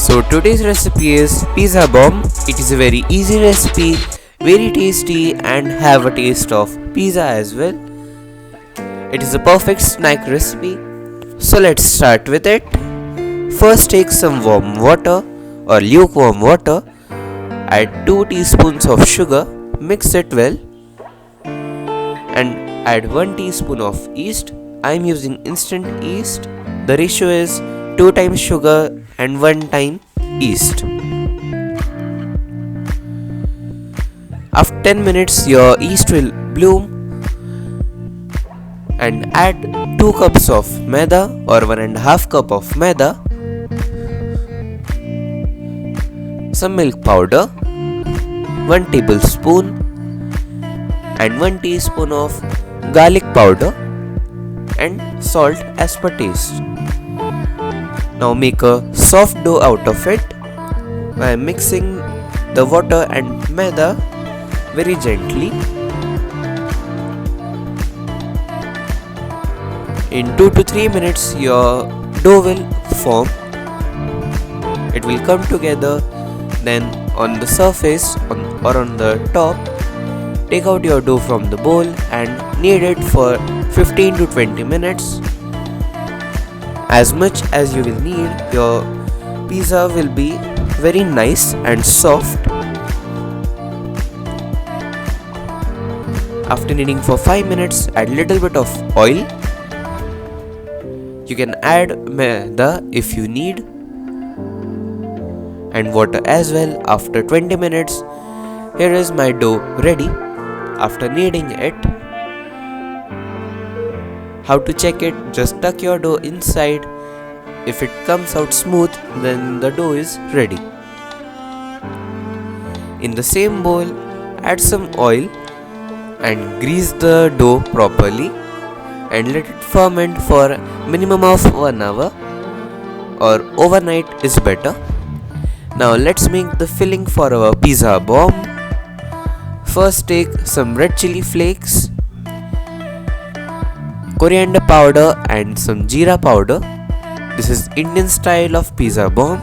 So today's recipe is pizza bomb. It is a very easy recipe, very tasty and have a taste of pizza as well. It is a perfect snack recipe. So let's start with it. First take some warm water or lukewarm water. Add 2 teaspoons of sugar, mix it well and add 1 teaspoon of yeast. I am using instant yeast. The ratio is 2 times sugar and 1 time yeast. After 10 minutes your yeast will bloom and add 2 cups of maida or 1.5 cup of maida, some milk powder, 1 tablespoon and 1 teaspoon of garlic powder and salt as per taste. Now make a soft dough out of it by mixing the water and maida very gently. In 2 to 3 minutes your dough will form. It will come together. Then on the surface or on the top, take out your dough from the bowl and knead it for 15 to 20 minutes. As much as you will need, your pizza will be very nice and soft. After kneading for 5 minutes, add little bit of oil. You can add maida if you need and water as well. After 20 minutes, here is my dough ready. After kneading it, how to check it? Just tuck your dough inside. If it comes out smooth, then the dough is ready. In the same bowl, add some oil and grease the dough properly and let it ferment for minimum of 1 hour or overnight is better. Now let's make the filling for our pizza bomb. First take some red chili flakes, coriander powder and some jeera powder. This is Indian style of pizza bomb.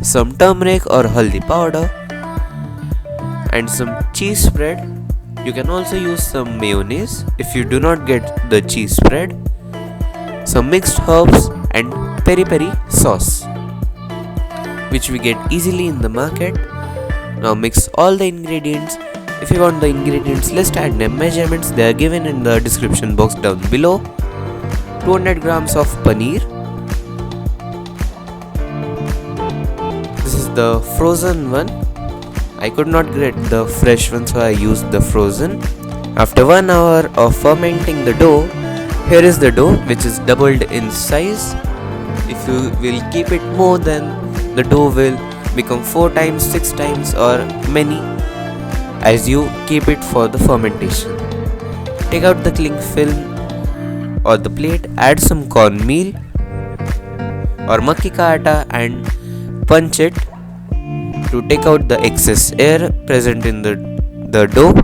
Some turmeric or haldi powder and some cheese spread. You can also use some mayonnaise if you do not get the cheese spread. Some mixed herbs and peri peri sauce, which we get easily in the market. Now mix all the ingredients. If you want the ingredients list and their measurements, they are given in the description box down below. 200 grams of paneer. This is the frozen one. I could not get the fresh one, so I used the frozen. After 1 hour of fermenting the dough, here is the dough which is doubled in size. If you will keep it more, then the dough will become 4 times, 6 times or many as you keep it for the fermentation. Take out the cling film or the plate, add some cornmeal or makki ka atta and punch it to take out the excess air present in the dough.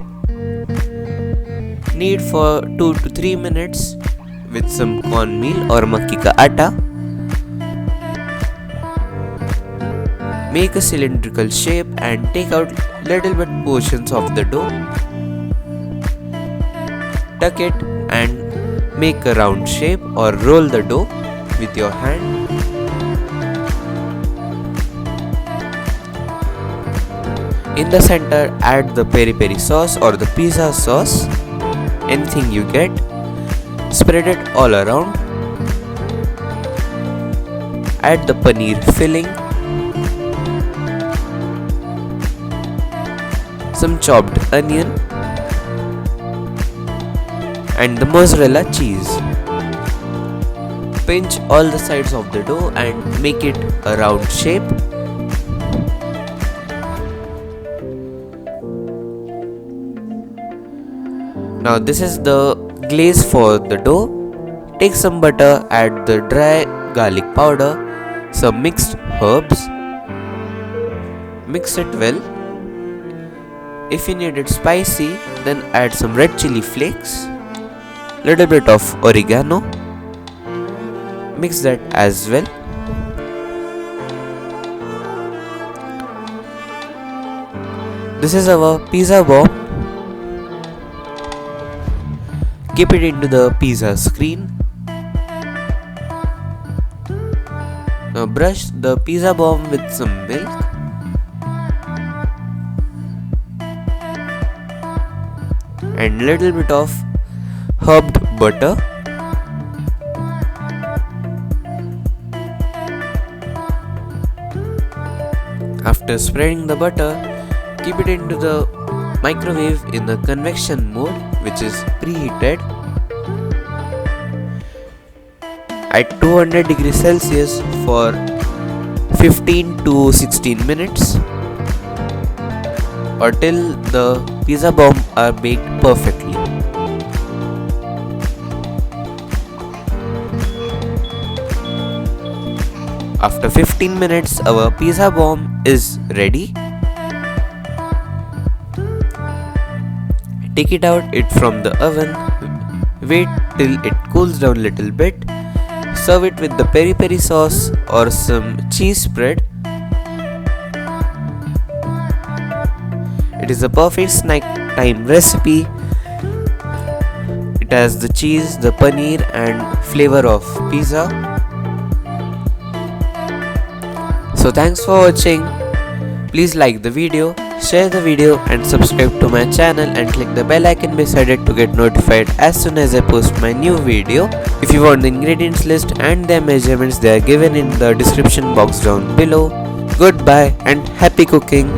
Knead for 2 to 3 minutes with some cornmeal or makki ka atta. Make a cylindrical shape and take out little bit portions of the dough. Tuck it and make a round shape or roll the dough with your hand. In the center, add the peri peri sauce or the pizza sauce, anything you get. Spread it all around. Add the paneer filling, some chopped onion and the mozzarella cheese. Pinch all the sides of the dough and make it a round shape. Now this is the glaze for the dough. Take some butter, add the dry garlic powder, some mixed herbs. Mix it well. If you need it spicy, then add some red chili flakes, little bit of oregano. Mix that as well. This is our pizza bomb. Keep it into the pizza screen. Now brush the pizza bomb with some milk. And little bit of herbed butter. After spreading the butter, keep it into the microwave in the convection mode, which is preheated at 200 degrees Celsius for 15 to 16 minutes, or till the pizza bomb are baked perfectly. After 15 minutes, our pizza bomb is ready. Take it out from the oven. Wait till it cools down a little bit. Serve it with the peri peri sauce or some cheese spread. It is a perfect snack time recipe. It has the cheese, the paneer and flavor of pizza. So thanks for watching. Please like the video, share the video and subscribe to my channel and click the bell icon beside it to get notified as soon as I post my new video. If you want the ingredients list and their measurements, they are given in the description box down below. Goodbye and happy cooking.